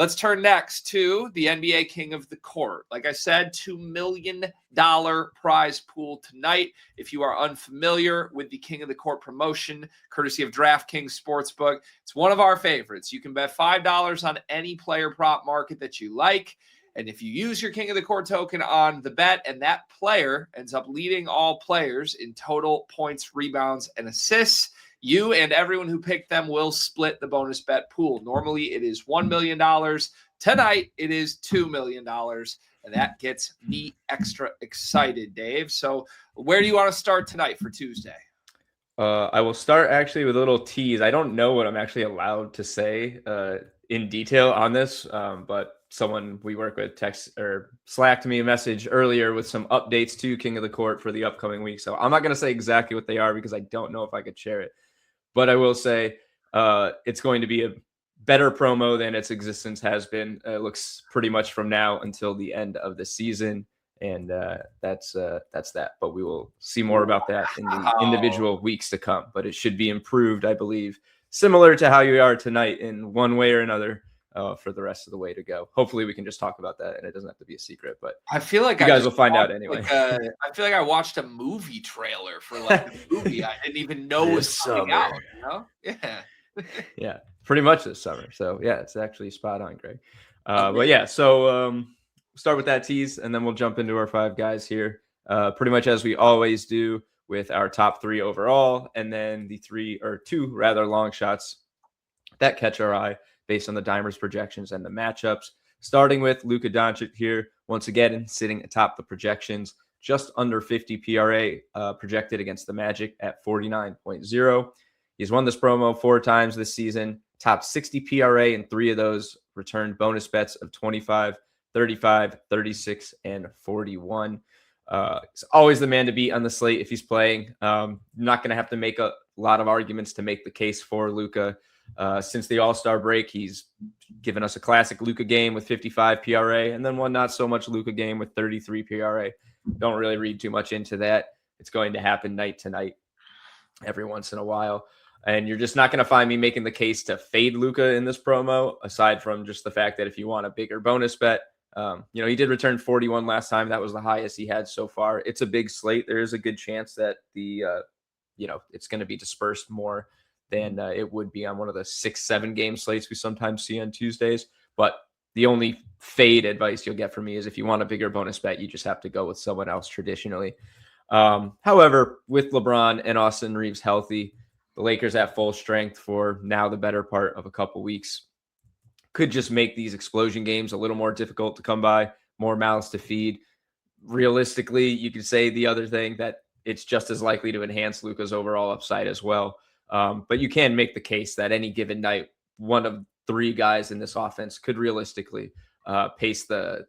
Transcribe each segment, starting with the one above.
Let's turn next to the NBA King of the Court. Like I said, $2 million prize pool tonight. If you are unfamiliar with the King of the Court promotion, courtesy of DraftKings Sportsbook, it's one of our favorites. You can bet $5 on any player prop market that you like. And if you use your King of the Court token on the bet and that player ends up leading all players in total points, rebounds, and assists, you and everyone who picked them will split the bonus bet pool. Normally, it is $1 million. Tonight, it is $2 million. And that gets me extra excited, Dave. So where do you want to start tonight for Tuesday? I will start actually with a little tease. I don't know what I'm actually allowed to say in detail on this, but someone we work with text or slacked me a message earlier with some updates to King of the Court for the upcoming week. So I'm not going to say exactly what they are because I don't know if I could share it. But I will say it's going to be a better promo than its existence has been. It looks pretty much from now until the end of the season. And that's that. But we will see more about that in the individual weeks to come. But it should be improved, I believe, similar to how you are tonight in one way or another for the rest of the way to go. Hopefully we can just talk about that and it doesn't have to be a secret. But I feel like you guys will find out anyway. I feel like I watched a movie trailer for like the movie I didn't even know was coming out. You know? Yeah. Yeah, pretty much this summer. So yeah, it's actually spot on, Greg. But yeah, so start with that tease and then we'll jump into our five guys here. Pretty much as we always do with our top three overall, and then the two rather long shots that catch our eye based on the Dimers projections and the matchups. Starting with Luka Doncic here, once again sitting atop the projections, just under 50 PRA projected against the Magic at 49.0. He's won this promo 4 times this season, top 60 PRA in 3 of those, returned bonus bets of 25, 35, 36, and 41. He's always the man to beat on the slate if he's playing. Not going to have to make a lot of arguments to make the case for Luka. Since the All-Star break, he's given us a classic Luka game with 55 PRA and then one not so much Luka game with 33 PRA. Don't really read too much into that. It's going to happen night to night every once in a while. And you're just not going to find me making the case to fade Luka in this promo, aside from just the fact that if you want a bigger bonus bet, he did return 41 last time. That was the highest he had so far. It's a big slate. There is a good chance that it's going to be dispersed more than it would be on one of the 6-7 game slates we sometimes see on Tuesdays. But the only fade advice you'll get from me is if you want a bigger bonus bet, you just have to go with someone else traditionally. However, with LeBron and Austin Reeves healthy, the Lakers at full strength for now the better part of a couple weeks could just make these explosion games a little more difficult to come by, more mouths to feed. Realistically, you could say the other thing that it's just as likely to enhance Luka's overall upside as well. But you can make the case that any given night, one of 3 guys in this offense could realistically pace the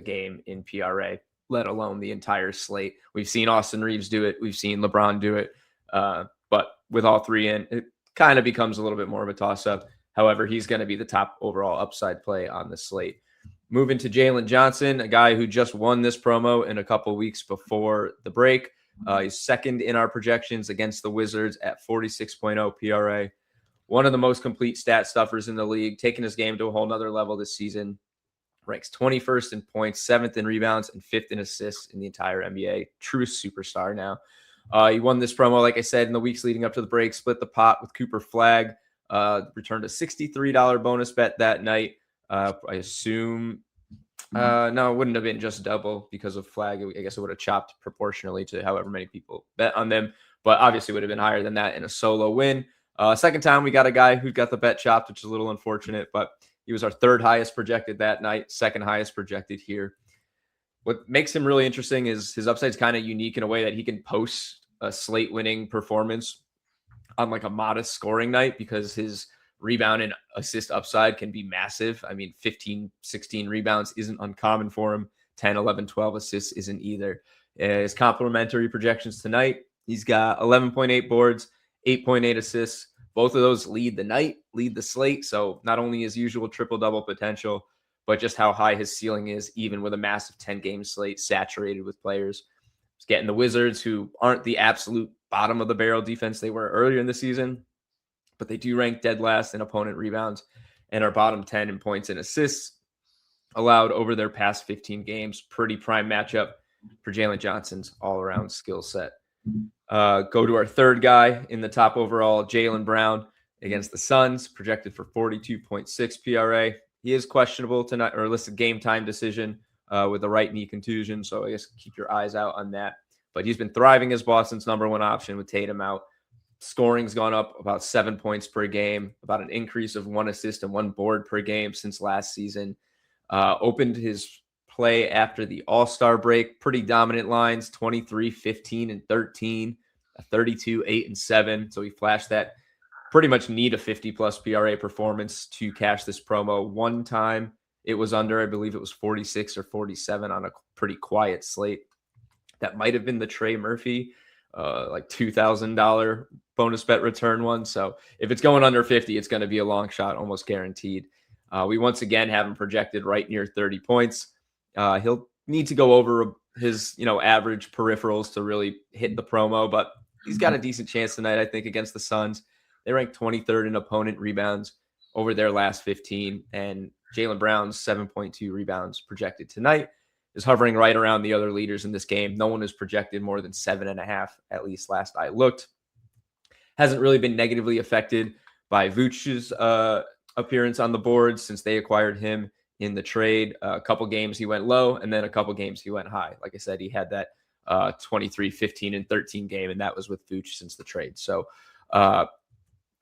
game in PRA, let alone the entire slate. We've seen Austin Reeves do it. We've seen LeBron do it. But with all 3 in, it kind of becomes a little bit more of a toss-up. However, he's going to be the top overall upside play on the slate. Moving to Jalen Johnson, a guy who just won this promo in a couple weeks before the break. He's second in our projections against the Wizards at 46.0 PRA. One of the most complete stat stuffers in the league, taking his game to a whole nother level this season. Ranks 21st in points, 7th in rebounds, and 5th in assists in the entire NBA. True superstar now. He won this promo, like I said, in the weeks leading up to the break, split the pot with Cooper Flagg, returned a $63 bonus bet that night. I assume, no, it wouldn't have been just double because of Flagg. I guess it would have chopped proportionally to however many people bet on them, but obviously would have been higher than that in a solo win. Second time we got a guy who got the bet chopped, which is a little unfortunate, but he was our 3rd highest projected that night, 2nd highest projected here. What makes him really interesting is his upside's kind of unique in a way that he can post a slate winning performance on like a modest scoring night because his rebound and assist upside can be massive. I mean, 15, 16 rebounds isn't uncommon for him. 10, 11, 12 assists isn't either. His complimentary projections tonight, he's got 11.8 boards, 8.8 assists. Both of those lead the night, lead the slate. So not only his usual triple-double potential, but just how high his ceiling is, even with a massive 10-game slate saturated with players. He's getting the Wizards, who aren't the absolute bottom of the barrel defense they were earlier in the season, but they do rank dead last in opponent rebounds. and are bottom 10 in points and assists allowed over their past 15 games. Pretty prime matchup for Jalen Johnson's all-around skill set. Go to our third guy in the top overall, Jaylen Brown against the Suns, projected for 42.6 PRA. He is questionable tonight, or listed game time decision with the right knee contusion. So I guess keep your eyes out on that. But he's been thriving as Boston's number one option with Tatum out. Scoring's gone up about 7 points per game, about an increase of 1 assist and 1 board per game since last season. Opened his play after the All-Star break. Pretty dominant lines, 23, 15, and 13, a 32, 8, and 7. So he flashed that pretty much need a 50-plus PRA performance to cash this promo. One time it was under, I believe it was 46 or 47 on a pretty quiet slate. That might have been the Trey Murphy, like $2,000 bonus bet return one. So if it's going under 50, it's going to be a long shot, almost guaranteed. We once again have him projected right near 30 points. He'll need to go over his, average peripherals to really hit the promo, but he's got a decent chance tonight, I think, against the Suns. They rank 23rd in opponent rebounds over their last 15, and Jaylen Brown's 7.2 rebounds projected tonight is hovering right around the other leaders in this game. No one is projected more than 7.5, at least last I looked. Hasn't really been negatively affected by Vooch's appearance on the board since they acquired him in the trade. A couple games he went low, and then a couple games he went high. Like I said, he had that 23, 15, and 13 game, and that was with Vooch since the trade. So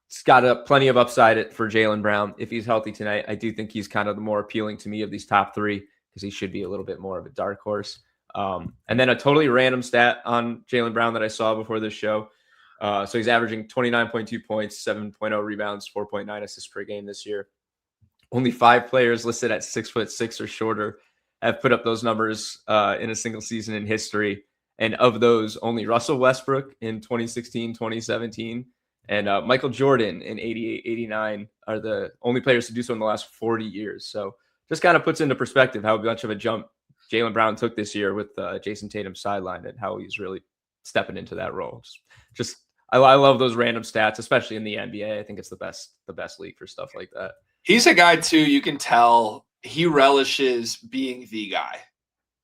it's got plenty of upside for Jaylen Brown. If he's healthy tonight, I do think he's kind of the more appealing to me of these top three, because he should be a little bit more of a dark horse. And then a totally random stat on Jaylen Brown that I saw before this show. So he's averaging 29.2 points, 7.0 rebounds, 4.9 assists per game this year. Only 5 players listed at 6'6" or shorter have put up those numbers in a single season in history. And of those, only Russell Westbrook in 2016, 2017, and Michael Jordan in 88, 89 are the only players to do so in the last 40 years. So just kind of puts into perspective how much of a jump Jaylen Brown took this year with Jason Tatum sidelined and how he's really stepping into that role. I love those random stats, especially in the NBA. I think it's the best league for stuff like that. He's a guy too. You can tell he relishes being the guy,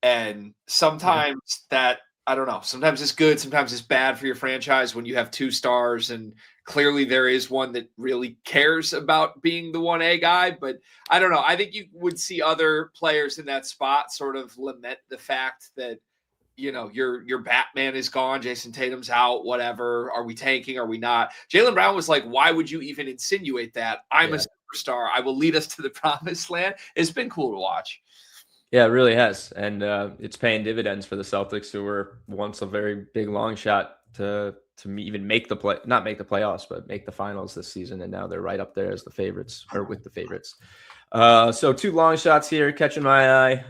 and sometimes that, I don't know, sometimes it's good, sometimes it's bad for your franchise when you have 2 stars, and clearly there is one that really cares about being the 1A guy. But I don't know. I think you would see other players in that spot sort of lament the fact that, your Batman is gone, Jason Tatum's out, whatever. Are we tanking? Are we not? Jaylen Brown was like, why would you even insinuate that? I'm a superstar. I will lead us to the promised land. It's been cool to watch. Yeah, it really has. And it's paying dividends for the Celtics, who were once a very big long shot to even make the not make the playoffs, but make the finals this season. And now they're right up there as the favorites, or with the favorites. So 2 long shots here catching my eye.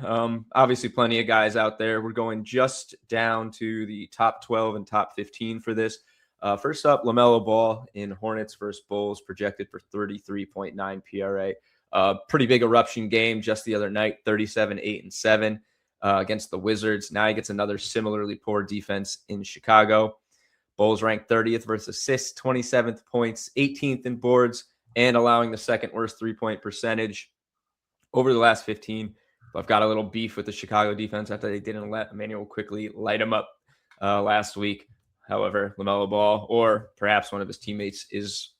Obviously plenty of guys out there. We're going just down to the top 12 and top 15 for this. First up, LaMelo Ball in Hornets versus Bulls, projected for 33.9 PRA. Pretty big eruption game just the other night, 37, 8, and 7 against the Wizards. Now he gets another similarly poor defense in Chicago. Bulls ranked 30th versus assists, 27th points, 18th in boards, and allowing the second worst 3-point percentage over the last 15. I've got a little beef with the Chicago defense after they didn't let Emmanuel quickly light him up last week. However, LaMelo Ball, or perhaps one of his teammates, is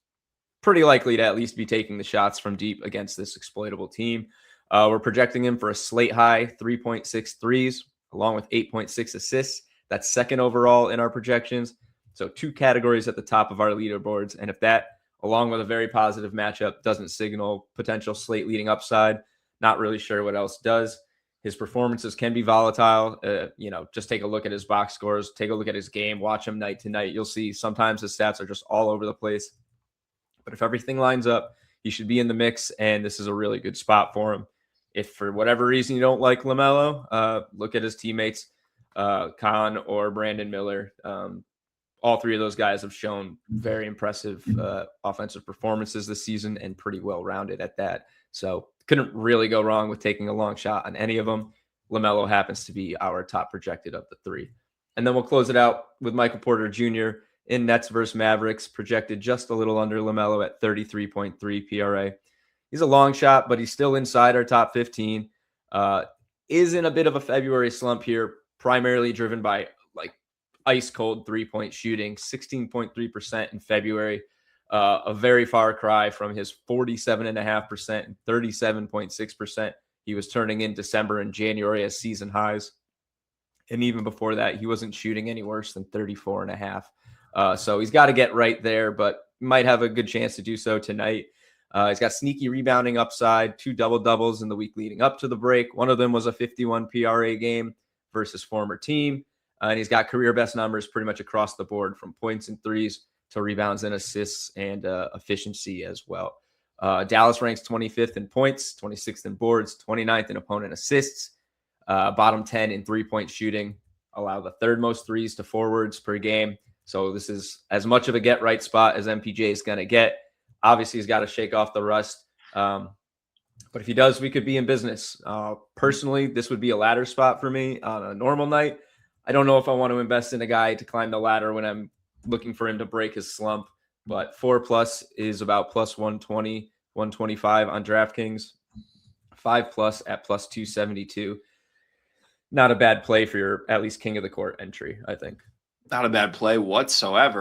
pretty likely to at least be taking the shots from deep against this exploitable team. We're projecting him for a slate high 3.6 threes, along with 8.6 assists. That's second overall in our projections. So 2 categories at the top of our leaderboards. And if that, along with a very positive matchup, doesn't signal potential slate leading upside, not really sure what else does. His performances can be volatile. Just take a look at his box scores, take a look at his game, watch him night to night. You'll see sometimes his stats are just all over the place. But if everything lines up, he should be in the mix, and this is a really good spot for him. If for whatever reason you don't like LaMelo, look at his teammates, Khan or Brandon Miller. All 3 of those guys have shown very impressive offensive performances this season, and pretty well-rounded at that. So couldn't really go wrong with taking a long shot on any of them. LaMelo happens to be our top projected of the 3. And then we'll close it out with Michael Porter Jr. in Nets versus Mavericks, projected just a little under LaMelo at 33.3 PRA. He's a long shot, but he's still inside our top 15. Is in a bit of a February slump here, primarily driven by like ice cold 3-point shooting, 16.3% in February. A very far cry from his 47.5% and 37.6% he was turning in December and January as season highs. And even before that, he wasn't shooting any worse than 34.5. So he's got to get right there, but might have a good chance to do so tonight. He's got sneaky rebounding upside, 2 double-doubles in the week leading up to the break. One of them was a 51 PRA game versus former team. And he's got career best numbers pretty much across the board, from points and threes to rebounds and assists and efficiency as well. Dallas ranks 25th in points, 26th in boards, 29th in opponent assists, bottom 10 in 3-point shooting, allow the 3rd most threes to forwards per game. So this is as much of a get-right spot as MPJ is going to get. Obviously, he's got to shake off the rust. But if he does, we could be in business. Personally, this would be a ladder spot for me on a normal night. I don't know if I want to invest in a guy to climb the ladder when I'm looking for him to break his slump. But 4+ is about plus 120, 125 on DraftKings. 5+ at plus 272. Not a bad play for your at least king of the court entry, I think. Not a bad play whatsoever.